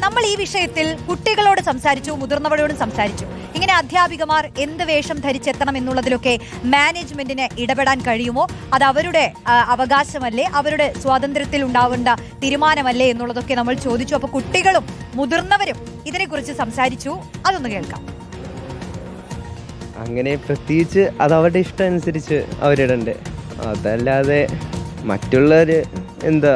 നമ്മൾ ഈ വിഷയത്തിൽ കുട്ടികളോട് സംസാരിച്ചു, മുതിർന്നവരോടും സംസാരിച്ചു. ഇങ്ങനെ അധ്യാപികമാർ എന്ത് വേഷം ധരിച്ചെത്തണം എന്നുള്ളതിലൊക്കെ മാനേജ്മെന്റിന് ഇടപെടാൻ കഴിയുമോ? അത് അവരുടെ അവകാശമല്ലേ, അവരുടെ സ്വാതന്ത്ര്യത്തിൽ ഉണ്ടാവേണ്ട തീരുമാനമല്ലേ എന്നുള്ളതൊക്കെ നമ്മൾ ചോദിച്ചു. അപ്പൊ കുട്ടികളും മുതിർന്നവരും ഇതിനെക്കുറിച്ച് സംസാരിച്ചു. അതൊന്ന് കേൾക്കാം. അങ്ങനെ പ്രത്യേകിച്ച് അത് അവരുടെ ഇഷ്ടം അനുസരിച്ച് അവരിടണ്ടേ, അതല്ലാതെ മറ്റുള്ളവർ എന്താ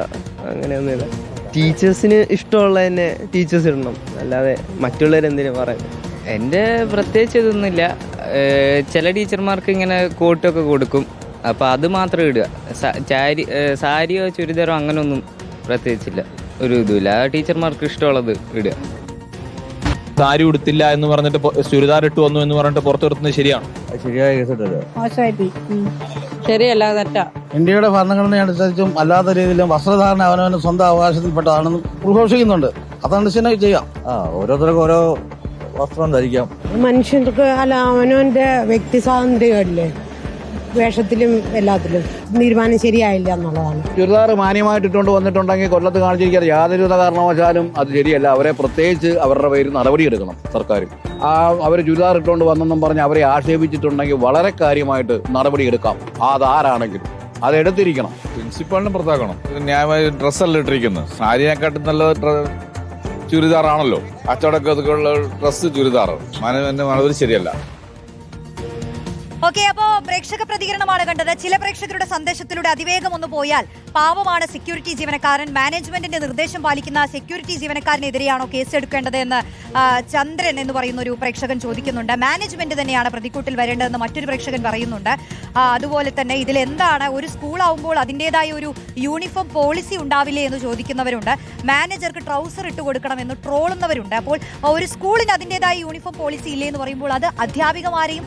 അങ്ങനെയൊന്നുമില്ല. ടീച്ചേഴ്സിന് ഇഷ്ടമുള്ള തന്നെ ടീച്ചേഴ്സ് ഇടണം, അല്ലാതെ മറ്റുള്ളവരെന്തിനു പറയുന്നത്. എൻ്റെ പ്രത്യേകിച്ച് ഇതൊന്നുമില്ല. ചില ടീച്ചർമാർക്ക് ഇങ്ങനെ കോട്ടൊക്കെ കൊടുക്കും, അപ്പോൾ അത് മാത്രം ഇടുക. സാരിയോ ചുരിദാറോ അങ്ങനെയൊന്നും പ്രത്യേകിച്ചില്ല, ഒരു ഇതുമില്ല. ആ ടീച്ചർമാർക്ക് ഇഷ്ടമുള്ളത് ഇടുക. സാരി ഉടുത്തില്ല എന്ന് പറഞ്ഞിട്ട് ചുരിദാർ ഇട്ട് വന്നു എന്ന് പറഞ്ഞിട്ട് പുറത്തു നിർത്തുന്നത് ശരിയാണ്? ശരിയായ കേസിട്ടല്ലോ, ശരിയല്ല, തെറ്റാ. ഇന്ത്യയുടെ ഭരണഘടനയനുസരിച്ചും അല്ലാത്ത രീതിയിലും വസ്ത്രധാരണ അവനവന് സ്വന്തം അവകാശത്തിൽപ്പെട്ടതാണെന്ന് ഉദ്ഘോഷിക്കുന്നുണ്ട്. അതനുസരിച്ച് ചെയ്യാം. ഓരോരുത്തർക്കും ഓരോ വസ്ത്രം ധരിക്കാം. മനുഷ്യർക്ക് അല്ല, അവനവന്റെ വ്യക്തി സ്വാതന്ത്ര്യമല്ലേ വേഷത്തിലും എല്ലാത്തിലും. തീരുമാനം ശരിയായില്ല എന്നുള്ളതാണ്. ചുരിദാർ മാന്യമായിട്ട് ഇട്ടുകൊണ്ട് വന്നിട്ടുണ്ടെങ്കിൽ കൊല്ലത്ത് കാണിച്ചിരിക്കാതെ യാതൊരു കാരണവശാലും അത് ശരിയല്ല. അവരെ പ്രത്യേകിച്ച് അവരുടെ പേരിൽ നടപടിയെടുക്കണം സർക്കാർ. അവർ ചുരിദാർ ഇട്ടുകൊണ്ട് വന്നെന്നും പറഞ്ഞ് അവരെ ആക്ഷേപിച്ചിട്ടുണ്ടെങ്കിൽ വളരെ കാര്യമായിട്ട് നടപടിയെടുക്കാം. അതാരാണെങ്കിലും അതെടുത്തിരിക്കണം. പ്രിൻസിപ്പാളിനെ പുറത്താക്കണം. ന്യായമായ ഡ്രസ്സല്ല ഇട്ടിരിക്കുന്നത്. സാരിനെക്കാട്ടും നല്ല ചുരിദാറാണല്ലോ. അച്ചടക്കമുള്ള ഡ്രസ്സ് ചുരിദാർ അത് ശരിയല്ല. ഓക്കെ, അപ്പോ പ്രേക്ഷക പ്രതികരണമാണ് കണ്ടത്. ചില പ്രേക്ഷകരുടെ സന്ദേശത്തിലൂടെ അതിവേഗം ഒന്ന് പോയാൽ, പാവമാണ് സെക്യൂരിറ്റി ജീവനക്കാരൻ, മാനേജ്മെന്റിന്റെ നിർദ്ദേശം പാലിക്കുന്ന സെക്യൂരിറ്റി ജീവനക്കാരനെതിരെയാണോ കേസെടുക്കേണ്ടത് എന്ന് ചന്ദ്രൻ എന്ന് പറയുന്ന ഒരു പ്രേക്ഷകൻ ചോദിക്കുന്നുണ്ട്. മാനേജ്മെന്റ് തന്നെയാണ് പ്രതിക്കൂട്ടിൽ വരേണ്ടതെന്ന് മറ്റൊരു പ്രേക്ഷകൻ പറയുന്നുണ്ട്. അതുപോലെ തന്നെ ഇതിൽ എന്താണ്, ഒരു സ്കൂളാവുമ്പോൾ അതിൻ്റെതായ ഒരു യൂണിഫോം പോളിസി ഉണ്ടാവില്ലേ എന്ന് ചോദിക്കുന്നവരുണ്ട്. മാനേജർക്ക് ട്രൗസർ ഇട്ട് കൊടുക്കണമെന്ന് ട്രോളുന്നവരുണ്ട്. അപ്പോൾ ഒരു സ്കൂളിന് അതിൻ്റെതായ യൂണിഫോം പോളിസി ഇല്ലേ എന്ന് പറയുമ്പോൾ അത് അധ്യാപികമാരെയും